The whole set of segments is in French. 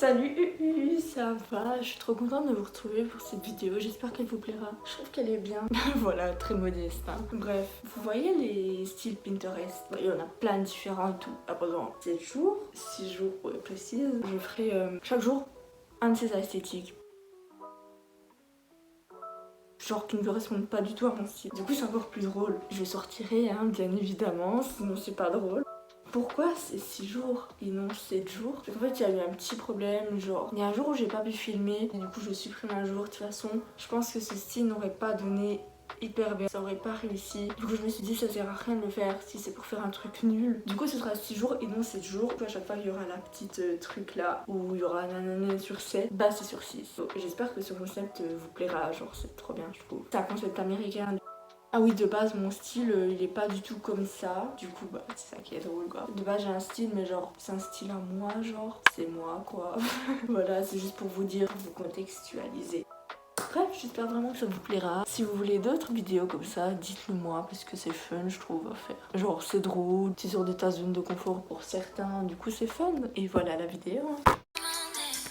Salut, ça va? Je suis trop contente de vous retrouver pour cette vidéo, j'espère qu'elle vous plaira. Je trouve qu'elle est bien. Voilà, très modeste. Hein. Bref, vous voyez les styles Pinterest? Il y en a plein de différents et tout. Après, dans 7 jours, 6 jours pour être précise, je ferai chaque jour un de ces esthétiques. Genre qui ne correspondent pas du tout à mon style. Du coup, c'est encore plus drôle. Je sortirai, hein, bien évidemment, sinon c'est pas drôle. Pourquoi c'est 6 jours et non 7 jours? Parce qu'en fait, il y a eu un petit problème, genre, il y a un jour où j'ai pas pu filmer, et du coup, je supprime un jour. De toute façon, je pense que ce style n'aurait pas donné hyper bien, ça aurait pas réussi. Du coup, je me suis dit, ça sert à rien de le faire si c'est pour faire un truc nul. Du coup, ce sera 6 jours et non 7 jours. À chaque fois, il y aura la petite truc là où il y aura nanana sur 7, bah c'est sur 6. Donc, j'espère que ce concept vous plaira, genre, c'est trop bien, je trouve. C'est un concept américain. Ah oui, de base, mon style, il est pas du tout comme ça. Du coup, bah, c'est ça qui est drôle, quoi. De base, j'ai un style, mais genre, c'est un style à moi, genre. C'est moi, quoi. Voilà, c'est juste pour vous dire, vous contextualiser. Bref, j'espère vraiment que ça vous plaira. Si vous voulez d'autres vidéos comme ça, dites-le moi, parce que c'est fun, je trouve, à faire. Genre, c'est drôle, c'est sur de ta zone de confort pour certains, du coup, c'est fun. Et voilà la vidéo.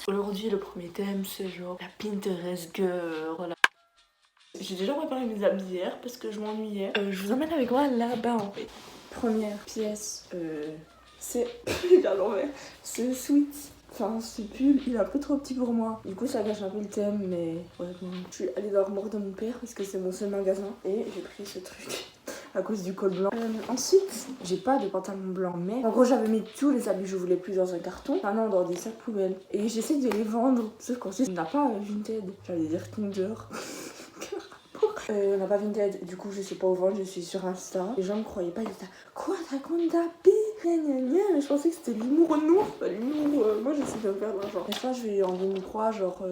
Aujourd'hui, le premier thème, c'est genre la Pinterest girl. J'ai déjà préparé mes habits hier parce que je m'ennuyais. Je vous emmène avec moi là-bas en fait. Première pièce, c'est à l'envers. Ce sweat, enfin ce pull, il est un peu trop petit pour moi. Du coup ça gâche un peu le thème, mais honnêtement, je suis allée dans l'armoire de mon père parce que c'est mon seul magasin et j'ai pris ce truc à cause du col blanc. Ensuite, j'ai pas de pantalon blanc, mais en gros j'avais mis tous les habits que je voulais plus dans un carton, maintenant dans des sacs poubelles. Et j'essaie de les vendre, sauf qu'ensuite on n'a pas Vinted, j'allais dire Tinder. On n'a pas Vinted, du coup je sais pas où vendre, je suis sur Insta. Les gens me croyaient pas, ils disaient quoi, t'as compte d'habits? Mais je pensais que c'était l'humour, non, pas l'humour. Moi j'essaie de me faire de l'argent. Des fois je vais en 2003, genre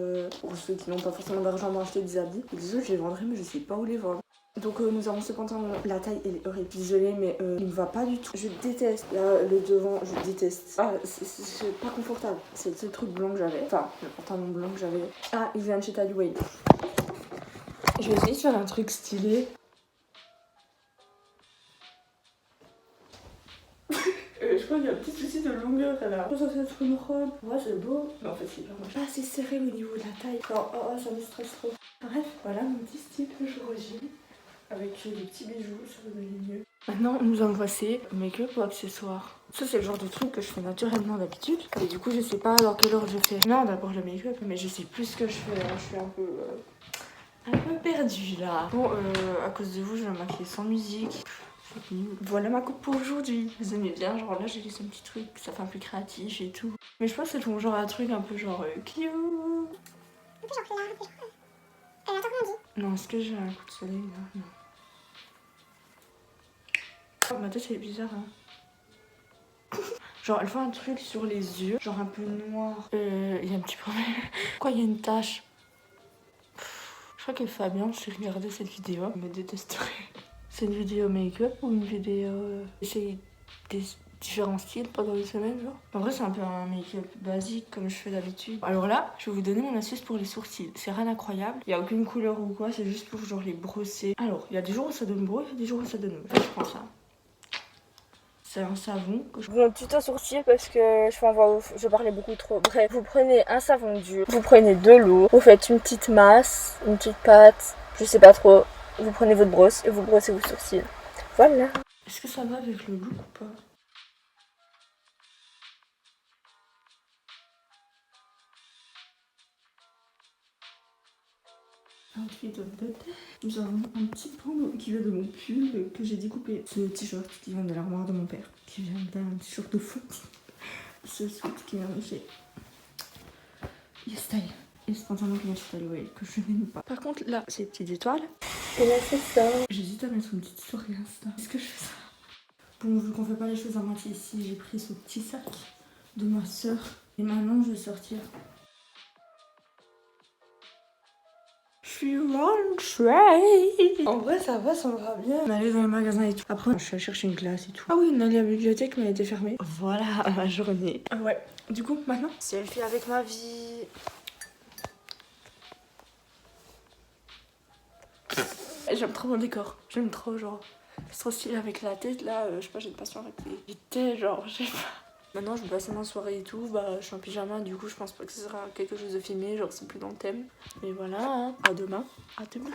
pour ceux qui n'ont pas forcément d'argent pour acheter des habits. Et désolé, je les vendrai, mais je sais pas où les vendre. Donc nous avons ce pantalon, la taille elle est horrible, désolée mais il me va pas du tout. Je déteste, là le devant je déteste. Ah c'est pas confortable, c'est le seul truc blanc que j'avais, enfin le pantalon blanc que j'avais. Ah il vient de chez Taliway. Je vais essayer de faire un truc stylé. Je crois qu'il y a un petit souci de longueur là. Ça c'est être une robe. Ouais c'est beau. Mais en fait c'est hyper moche. Pas assez serré au niveau de la taille. Oh ça me stresse trop. Bref, voilà mon petit style de jour J. Avec des petits bijoux sur le milieu. Maintenant nous allons passer make-up ou accessoires. Ça c'est le genre de truc que je fais naturellement d'habitude. Et du coup je sais pas dans quelle ordre je fais. Non d'abord le make-up mais je sais plus ce que je fais. Hein. Je suis un peu perdue là. Bon, à cause de vous, je vais me maquiller sans musique. Voilà ma coupe pour aujourd'hui. Vous aimez bien, genre là j'ai laissé un petit truc, ça fait un peu créatif et tout. Mais je pense que c'est ton genre un truc un peu genre cute. Un peu genre là, un peu genre. Attends, comment on dit? Non, est-ce que j'ai un coup de soleil là? Non. Oh, ma tête elle est bizarre hein. Genre elle fait un truc sur les yeux, genre un peu noir. Il y a un petit problème. Quoi, il y a une tache? Je crois que Fabien, si regardait cette vidéo, me détesterait. C'est une vidéo make-up ou une vidéo... Essayer des différents styles pendant une semaine, genre. En vrai, c'est un peu un make-up basique, comme je fais d'habitude. Alors là, je vais vous donner mon astuce pour les sourcils. C'est rien d'incroyable. Il n'y a aucune couleur ou quoi, c'est juste pour genre les brosser. Alors, il y a des jours où ça donne beau, il y a des jours où ça donne beau. Je prends ça. C'est un savon que je... Bon, tuto sourcil parce que je fais en voix off, je parlais beaucoup trop. Bref, vous prenez un savon dur, vous prenez de l'eau, vous faites une petite masse, une petite pâte, je sais pas trop. Vous prenez votre brosse et vous brossez vos sourcils. Voilà. Est-ce que ça va avec le look ou pas? Outfit of the day. Nous avons un petit panneau qui vient de mon pull que j'ai découpé. Ce t-shirt qui vient de l'armoire de mon père, qui vient d'un t-shirt de foot. Ce sweat qui vient de chez YesStyle. Et ce pantalon qui vient de chez Taliway que je n'aime pas. Par contre là, ces petites étoiles. Et là c'est ça. J'hésite à mettre une petite story Insta. Est-ce que je fais ça? Bon, vu qu'on fait pas les choses à moitié ici, j'ai pris ce petit sac de ma soeur. Et maintenant je vais sortir. Je suis rentrée. En vrai, ça va, ça me va bien. On allait dans le magasin et tout. Après, je suis allée chercher une glace et tout. Ah oui, on allait à la bibliothèque, mais elle était fermée. Voilà ma journée. Ouais. Du coup, maintenant, Selfie avec ma vie. J'aime trop mon décor. J'aime trop, genre. C'est trop stylé avec la tête là. Je sais pas, j'ai une passion avec les têtes, genre, je sais pas. Maintenant, je vais passer ma soirée et tout. Bah, je suis en pyjama, du coup, je pense pas que ce sera quelque chose de filmé. Genre, c'est plus dans le thème. Mais voilà, hein. À demain. À demain.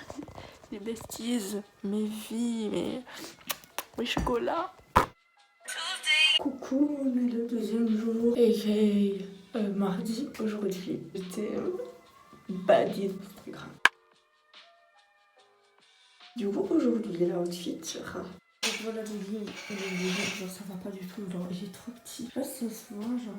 Les besties, mes vies, mes chocolats. Coucou, on est le deuxième jour. Et j'ai mardi. Aujourd'hui, j'étais badie d'Instagram. Du coup, aujourd'hui, l'outfit sera. Je vois la bougie, genre ça va pas du tout, genre j'ai trop petit. Je sais pas si ça se voit, genre.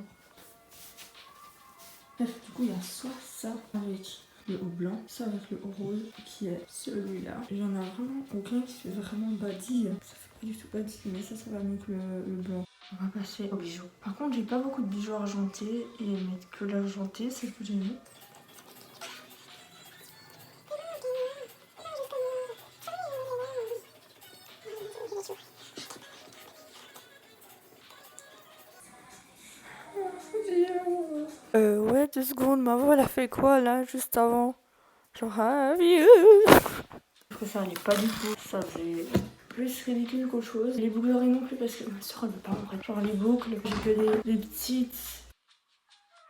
Bref, du coup, il y a soit ça avec le haut blanc, ça avec le haut rose, qui est celui-là. Il y en a vraiment aucun qui fait vraiment body. Ça fait pas du tout body, mais ça va mieux que le blanc. On va passer aux bijoux. Par contre, j'ai pas beaucoup de bijoux argentés, et mettre que l'argenté, c'est ce que j'ai mis. Ouais, 2 secondes, ma voix elle a fait quoi là, juste avant? Genre, have you? Parce que ça allait pas du tout, ça faisait plus ridicule qu'autre chose. Les boucles d'oreilles non plus, parce que ma soeur elle veut pas en vrai. Genre, les boucles, j'ai que des petites.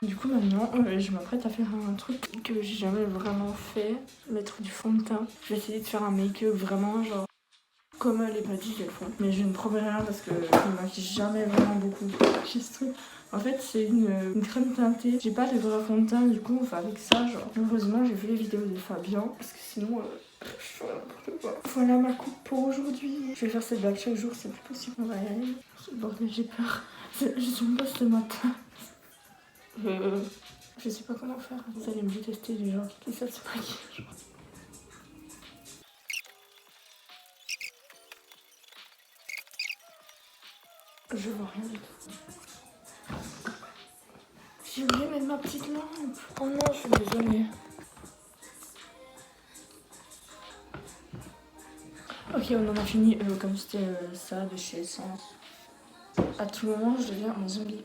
Du coup, maintenant, je m'apprête à faire un truc que j'ai jamais vraiment fait, mettre du fond de teint. Je vais essayer de faire un make-up vraiment, genre, comme les baddies elles font. Mais je ne promets rien parce que je ne maquille jamais vraiment beaucoup. J'ai ce truc. En fait, c'est une crème teintée. J'ai pas de vrai fond de teint, du coup, on fait avec ça. Genre, heureusement, j'ai vu les vidéos de Fabien parce que sinon, je ferais n'importe quoi. Voilà ma coupe pour aujourd'hui. Je vais faire cette blague chaque jour, c'est plus possible. On va y aller. Bordel, j'ai peur. Je suis même pas ce matin. Je sais pas comment faire. Vous allez me détester, les gens qui savent se maquiller. Je vois rien du tout. J'ai oublié de mettre ma petite lampe. Oh non, je suis désolée. Ok, on en a fini. Comme c'était ça de chez Essence. À tout moment, je deviens un zombie.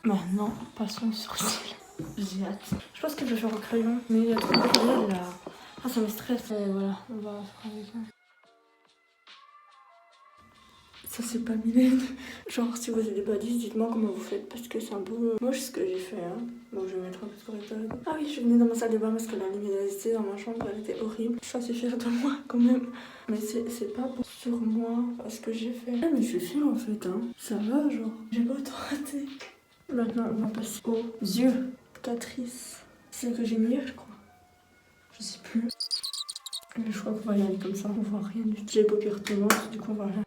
Maintenant, passons aux sourcils. J'ai hâte. Je pense que je vais faire au crayon. Mais il y a trop de matériel là. Ah, ça me stresse. Et voilà, on va faire avec ça. Ça c'est pas Mylène. Genre si vous avez des baddies, dites-moi comment vous faites parce que c'est un peu moche ce que j'ai fait hein. Donc je vais mettre un peu de correcteur. Ah oui, je venais dans ma salle de bain parce que la luminosité dans ma chambre elle était horrible. Je suis assez fière de moi quand même. Mais c'est pas bon sur moi ce que j'ai fait. Ah mais je suis fière en fait hein. Ça va genre. J'ai pas autant raté. Maintenant on va passer aux yeux. Catrice. C'est que j'ai mis je crois. Je sais plus. Mais je crois qu'on va y aller comme ça. On voit rien du tout. J'ai les paupières tombantes du coup on va rien.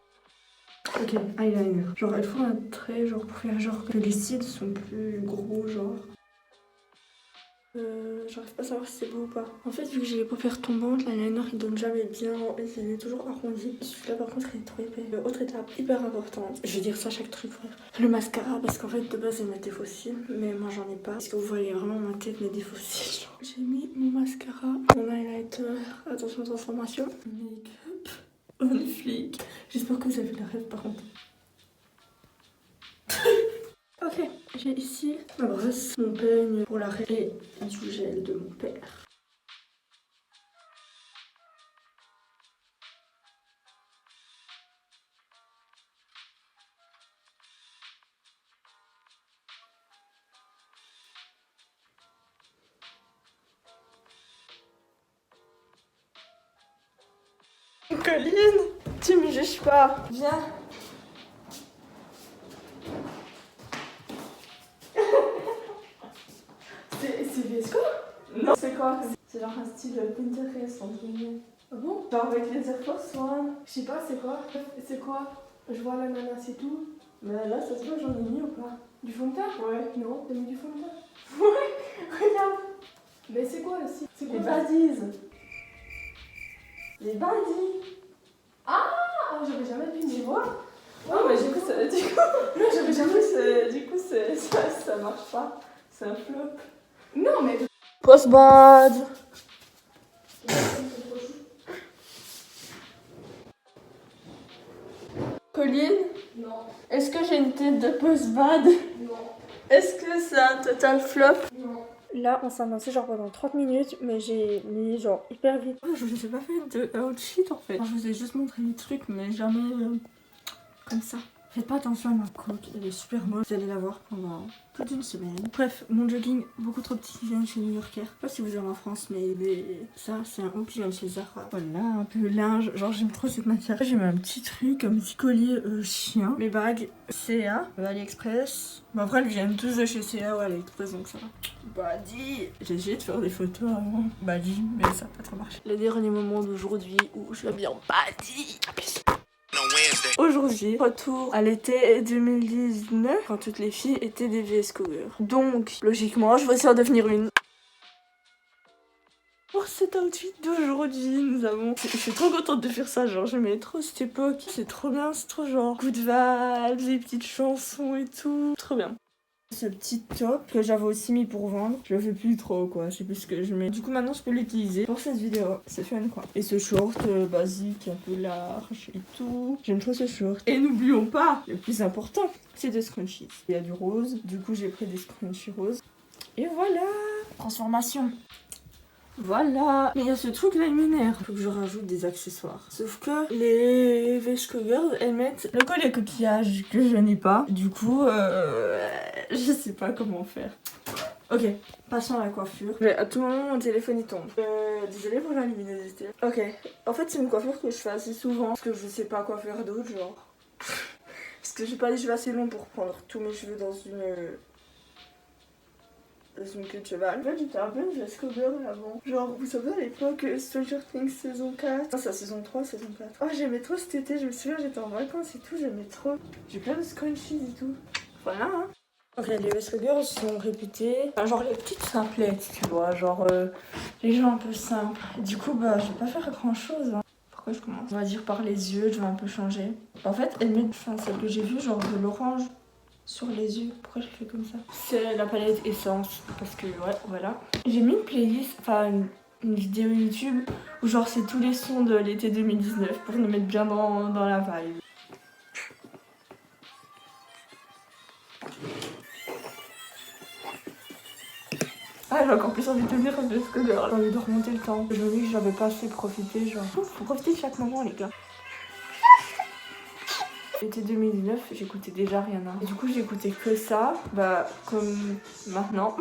Ok, eyeliner. Genre, il faut un trait, genre, pour faire genre que les cils sont plus gros, genre. J'arrive pas à savoir si c'est beau ou pas. En fait, vu que j'ai les paupières tombantes, l'eyeliner il donne jamais bien, il est toujours arrondi. Celui-là, par contre, il est trop épais. Autre étape hyper importante. Je vais dire ça à chaque truc, frère. Le mascara, parce qu'en fait, de base, ils mettent des faux cils, mais moi, j'en ai pas. Parce que vous voyez vraiment ma tête met des faux cils. J'ai mis mon mascara, mon highlighter. Attention, transformation. Make-up. On flic. J'espère que vous avez la rêve par contre. Ok, j'ai ici ma brosse, mon peigne pour la rêve et du gel de mon père. Colline, tu me juges pas. Viens. C'est VSCO? Non. C'est quoi? C'est genre un style Pinterest entre guillemets. Ah bon? Genre avec les Air Force One. Je sais pas, c'est quoi? C'est quoi? Je vois l'ananas et tout. Mais là, ça se voit, j'en ai mis ou pas? Du fond de teint? Ouais. Non, t'as mis du fond de teint? Ouais, regarde. Mais c'est quoi aussi? C'est quoi? Les baddies. Les baddies. Ah, j'avais jamais vu, tu vois? Oh, mais du coup, ça, non, j'avais jamais du coup, ça marche pas. C'est un flop. Non, mais. Post-bad. Colline? Non. Est-ce que j'ai une tête de post-bad? Non. Est-ce que c'est un total flop? Non. Là, on s'est lancé genre pendant 30 minutes, mais j'ai mis genre hyper vite. Je vous ai pas fait de outfit en fait. Je vous ai juste montré les trucs, mais jamais comme ça. Faites pas attention à ma coque, elle est super moche. Vous allez la voir pendant toute une semaine. Bref, mon jogging beaucoup trop petit qui vient de chez New Yorker. Je sais pas si vous avez en France, mais ça c'est un haut qui vient de chez Zara. Voilà, un peu linge. Genre j'aime trop cette matière. J'ai mis un petit truc, un petit collier chien. Mes bagues CA, AliExpress. Bon, après elles viennent tous de chez CA ou AliExpress, donc ça va. Badi. J'ai essayé de faire des photos avant. Badi, mais ça n'a pas trop marché. Le dernier moment d'aujourd'hui où je suis habillée en badi. Aujourd'hui, retour à l'été 2019, quand toutes les filles étaient des VS Cover. Donc, logiquement, je vais essayer en devenir une. Pour cet outfit d'aujourd'hui, nous avons... Je suis trop contente de faire ça, genre j'aimais trop cette époque. C'est trop bien, c'est trop genre good vibes, les petites chansons et tout. Trop bien. Ce petit top que j'avais aussi mis pour vendre, je le fais plus trop quoi, je sais plus ce que je mets. Du coup maintenant je peux l'utiliser pour cette vidéo, c'est fun quoi. Et ce short basique, un peu large et tout, j'aime trop ce short. Et n'oublions pas, le plus important, c'est des scrunchies. Il y a du rose, du coup j'ai pris des scrunchies roses. Et voilà, transformation. Voilà. Mais il y a ce truc là, il m'énerve. Faut que je rajoute des accessoires. Sauf que les VS Girls, elles mettent le collier coquillage que je n'ai pas. Du coup, je sais pas comment faire. Ok, passons à la coiffure. Mais à tout moment, mon téléphone il tombe. Désolée pour la luminosité. Ok, en fait, c'est une coiffure que je fais assez souvent. Parce que je sais pas quoi faire d'autre, genre. Parce que j'ai pas les cheveux assez longs pour prendre tous mes cheveux dans une queue de cheval. En fait, j'étais un peu une VS Cover avant. Genre, vous savez, à l'époque, Stranger Things saison 4. Non, c'est la saison 3, saison 4. Oh, j'aimais trop cet été. Je me souviens, j'étais en vacances et tout. J'aimais trop. J'ai plein de scrunchies et tout. Voilà, hein. Ok, les VS Cover sont réputées. Enfin, genre les petites simplettes, tu vois. Genre, les gens un peu simples. Du coup, bah, je vais pas faire grand chose. Hein. Pourquoi je commence? On va dire par les yeux, je vais un peu changer. En fait, elle met, enfin, celle que j'ai vue, genre de l'orange sur les yeux. Pourquoi je fais comme ça? C'est la palette Essence parce que ouais, voilà. J'ai mis une playlist, enfin une vidéo YouTube où genre c'est tous les sons de l'été 2019 pour nous mettre bien dans la vibe. Ah, j'ai encore plus envie de devenir un VS Cover. J'ai envie de remonter le temps. Je me dis que j'avais pas assez profité, genre. Faut profiter de chaque moment, les gars. L'été 2019, j'écoutais déjà Rihanna. Et du coup, j'écoutais que ça, bah, comme maintenant.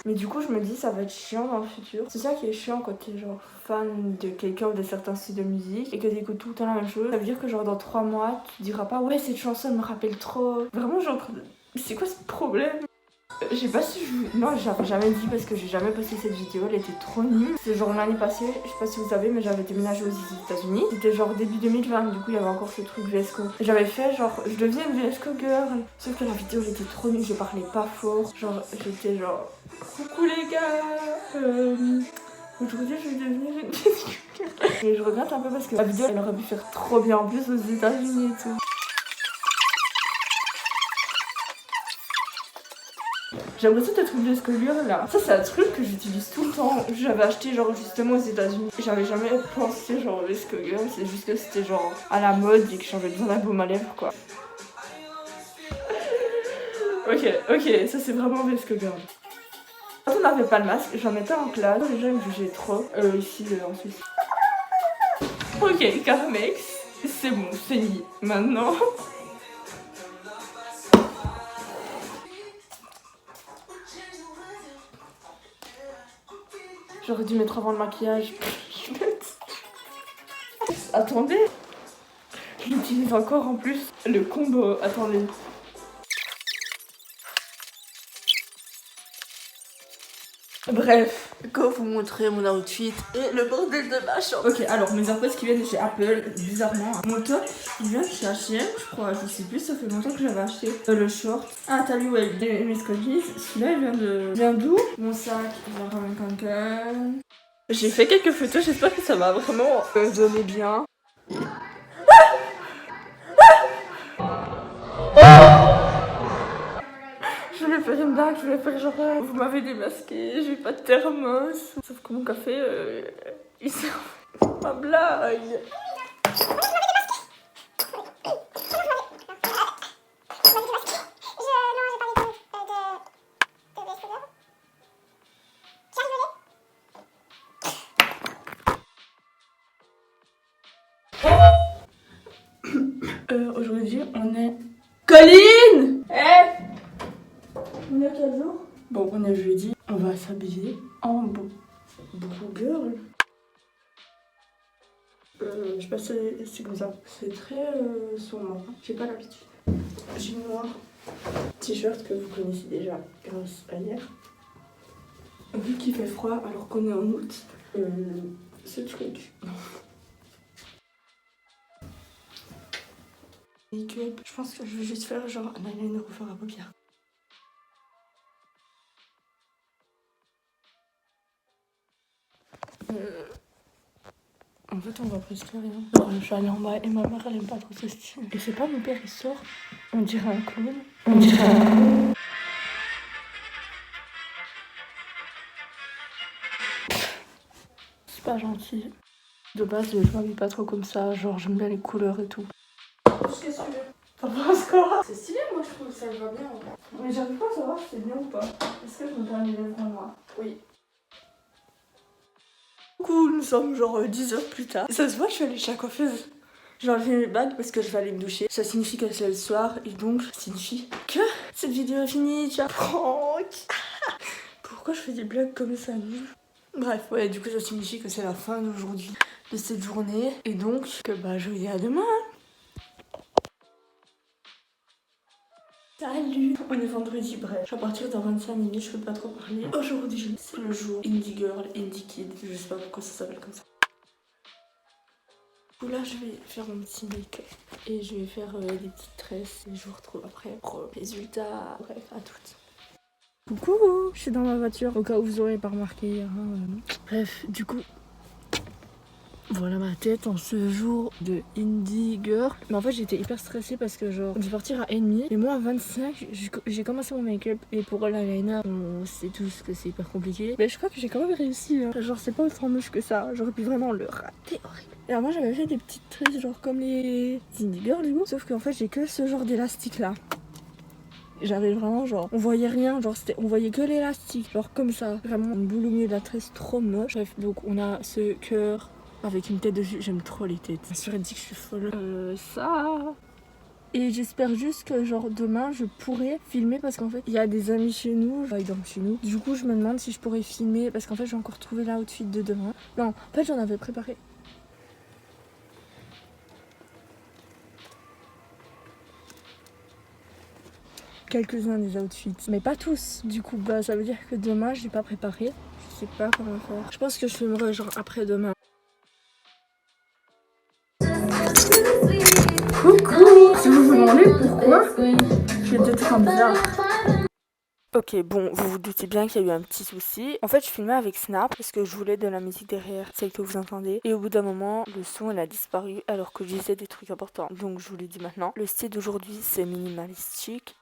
Mais du coup, je me dis, ça va être chiant dans le futur. C'est ça qui est chiant quand t'es genre fan de quelqu'un ou de certains styles de musique et que t'écoutes tout le temps la même chose. Ça veut dire que genre dans 3 mois, tu diras pas, ouais, cette chanson elle me rappelle trop. Vraiment, genre, c'est quoi ce problème? Je sais pas si je... Non, j'avais jamais dit parce que j'ai jamais posté cette vidéo, elle était trop nulle. C'est genre l'année passée, je sais pas si vous savez, mais j'avais déménagé aux États-Unis. C'était genre début 2020, du coup il y avait encore ce truc VSCO. Et j'avais fait genre, je deviens une VSCO girl. Sauf que la vidéo elle était trop nulle, je parlais pas fort. Genre, j'étais genre, coucou les gars, aujourd'hui je vais devenir une VSCO girl. Et je regrette un peu parce que la vidéo elle aurait pu faire trop bien en plus aux États-Unis et tout. J'ai l'impression d'être une VS Cover là. Ça, c'est un truc que j'utilise tout le temps. J'avais acheté genre justement aux États-Unis. J'avais jamais pensé genre VS Cover. C'est juste que c'était genre à la mode et que j'avais besoin d'un baume à lèvres quoi. Ok, ça c'est vraiment VS Cover. Quand on n'avait pas le masque, j'en mettais en classe. Les gens ils me jugeaient trop. Ici en Suisse. Ok, Carmex. C'est bon, c'est mis. Maintenant. J'aurais dû mettre avant le maquillage. Attendez, je l'utilise encore en plus. Le combo, attendez. Bref, quand vous montrer mon outfit et le bordel de ma chambre. Ok, alors mes AirPods qui viennent de chez Apple, bizarrement. Mon top, il vient de chez H&M, je crois, je sais plus, ça fait longtemps que j'avais acheté le short. Ah, t'as lu, ouais, mes scotties. Celui-là, il vient d'où? Mon sac, il vient comme un cancan. J'ai fait quelques photos, j'espère que ça va vraiment donner bien. Je voulais faire une blague, je voulais faire genre vous m'avez démasqué, j'ai pas de thermos. Sauf que mon café, il sert ma blague. Bon, on est jeudi, on va s'habiller en beau girl. Je sais pas si c'est comme ça. C'est très sombre, j'ai pas l'habitude. J'ai noir t-shirt que vous connaissez déjà grâce à hier. Vu qu'il fait froid alors qu'on est en août, ce truc. Make-up, je pense que je vais juste faire genre un eyeliner au fard à paupières. En fait, on voit presque rien. Alors, je suis allée en bas et ma mère elle aime pas trop ce style. Et c'est pas mon père, il sort. On dirait un clown. On dirait un clown. C'est pas gentil. De base, je m'habille pas trop comme ça. Genre, j'aime bien les couleurs et tout. Qu'est-ce que tu veux? T'en penses quoi? C'est stylé, moi je trouve que ça va bien. Mais j'arrive pas à savoir si c'est bien ou pas. Est-ce que je me permets d'être moi? Oui. Coucou, nous sommes genre 10 heures plus tard. Ça se voit, je suis allée chez la coiffeuse. J'ai enlevé mes bagues parce que je vais aller me doucher. Ça signifie que c'est le soir et donc ça signifie que cette vidéo est finie. Tu as prank. Pourquoi je fais des blagues comme ça, nul? Bref, ouais, du coup ça signifie que c'est la fin d'aujourd'hui, de cette journée. Et donc que bah je vous dis à demain. Salut! On est vendredi, bref. Je vais partir dans 25 minutes, je peux pas trop parler. Aujourd'hui, c'est le jour Indie Girl, Indie Kid. Je sais pas pourquoi ça s'appelle comme ça. Du coup, là, je vais faire mon petit make-up. Et je vais faire des petites tresses. Et je vous retrouve après pour résultat. Bref, à toutes. Coucou! Je suis dans ma voiture. Au cas où vous aurez pas remarqué. Hein. Bref, du coup. Voilà ma tête en ce jour de Indie Girl. Mais en fait j'étais hyper stressée parce que genre on devait partir à 1h30 et moi à 25 j'ai commencé mon make-up et pour l'eyeliner on sait tous que c'est hyper compliqué. Mais je crois que j'ai quand même réussi hein. Genre c'est pas autant moche que ça. J'aurais pu vraiment le rater horrible. Et alors moi j'avais fait des petites tresses genre comme les Indie Girl du coup. Sauf qu'en fait j'ai que ce genre d'élastique là. J'avais vraiment genre, on voyait rien, genre on voyait que l'élastique, genre comme ça. Vraiment une boule au milieu de la tresse trop moche. Bref donc on a ce cœur avec une tête dessus, j'aime trop les têtes. Ma soeur elle dit que je suis folle. Ça. Et j'espère juste que genre demain je pourrai filmer parce qu'en fait il y a des amis chez nous, ils dorment chez nous. Du coup je me demande si je pourrais filmer parce qu'en fait j'ai encore trouvé l'outfit de demain. Non, en fait j'en avais préparé. Quelques-uns des outfits, mais pas tous. Du coup bah ça veut dire que demain j'ai pas préparé. Je sais pas comment faire. Je pense que je filmerai genre après-demain. Coucou! Si vous vous demandez pourquoi je fais des trucs en bizarre. Ok, bon, vous vous doutez bien qu'il y a eu un petit souci. En fait, je filmais avec Snap parce que je voulais de la musique derrière, celle que vous entendez. Et au bout d'un moment, le son, il a disparu alors que je disais des trucs importants. Donc, je vous le dis maintenant. Le style d'aujourd'hui, c'est minimalistique.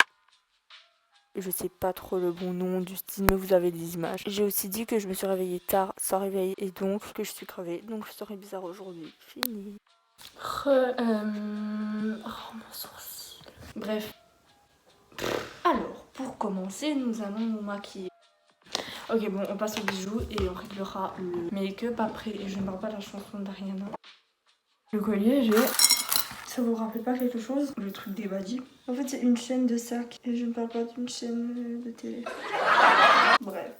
Je sais pas trop le bon nom du style, mais vous avez des images. J'ai aussi dit que je me suis réveillée tard, sans réveil, et donc que je suis crevée. Donc, je serai bizarre aujourd'hui. Fini. Oh, mon sourcil. Bref. Alors, pour commencer, nous allons nous maquiller. Ok, bon, on passe aux bijoux et on réglera le make-up après. Et je ne parle pas de la chanson d'Ariana. Le collier, j'ai... Ça vous rappelle pas quelque chose? Le truc des badis. En fait, c'est une chaîne de sac. Et je ne parle pas d'une chaîne de télé. Bref.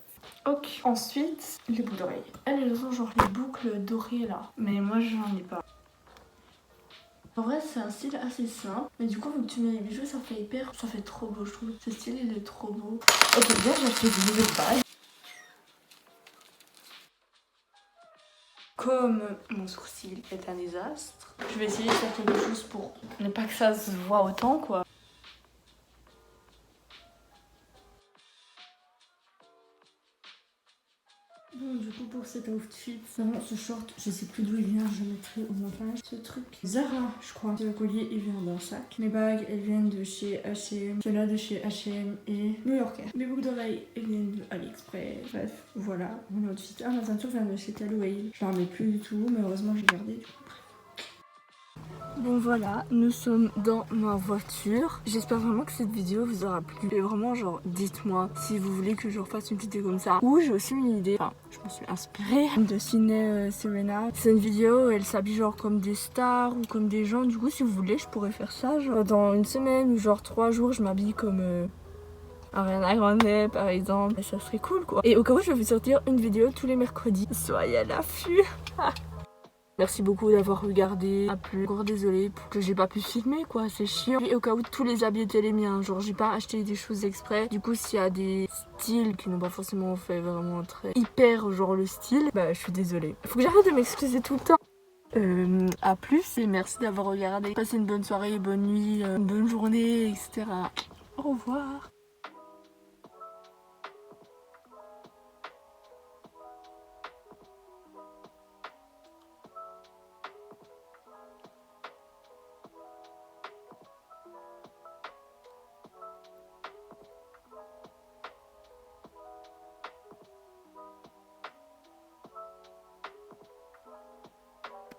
Ok. Ensuite, les boucles d'oreilles. Elles ont genre les boucles dorées là. Mais moi, j'en ai pas. En vrai, c'est un style assez simple. Mais du coup, vu que tu mets les bijoux, ça fait hyper... Ça fait trop beau, je trouve. Ce style, il est trop beau. Ok, bien, j'ai acheté des nouvelles bagues. Comme mon sourcil est un désastre, je vais essayer de faire quelque chose pour ne pas que ça se voit autant, quoi. Bon, du coup, pour cet outfit, vraiment, ce short, je sais plus d'où il vient, je mettrai au montage. Ce truc, Zara, je crois. Ce collier, il vient d'un sac. Mes bagues, elles viennent de chez H&M. Celle-là de chez H&M et New Yorker. Mes boucles d'oreilles, elles viennent de AliExpress. Bref, voilà mon outfit. Ah, ma ceinture vient de chez Callaway. Je n'en mets plus du tout, mais heureusement, j'ai gardé. Du coup, bref. Bon voilà, nous sommes dans ma voiture. J'espère vraiment que cette vidéo vous aura plu. Et vraiment genre dites-moi si vous voulez que je refasse une vidéo comme ça. Ou j'ai aussi une idée, enfin je me suis inspirée de Sydney Serena. C'est une vidéo où elle s'habille genre comme des stars ou comme des gens. Du coup si vous voulez je pourrais faire ça genre dans une semaine ou genre 3 jours je m'habille comme Ariana Grande par exemple, et ça serait cool quoi. Et au cas où je vais sortir une vidéo tous les mercredis, soyez à l'affût. Merci beaucoup d'avoir regardé. Encore désolée pour que j'ai pas pu filmer quoi, c'est chiant. Et au cas où tous les habits étaient les miens, genre j'ai pas acheté des choses exprès. Du coup s'il y a des styles qui n'ont pas forcément fait vraiment très hyper genre le style, bah je suis désolée. Faut que j'arrête de m'excuser tout le temps. À plus et merci d'avoir regardé. Passez une bonne soirée, bonne nuit, une bonne journée, etc. Au revoir.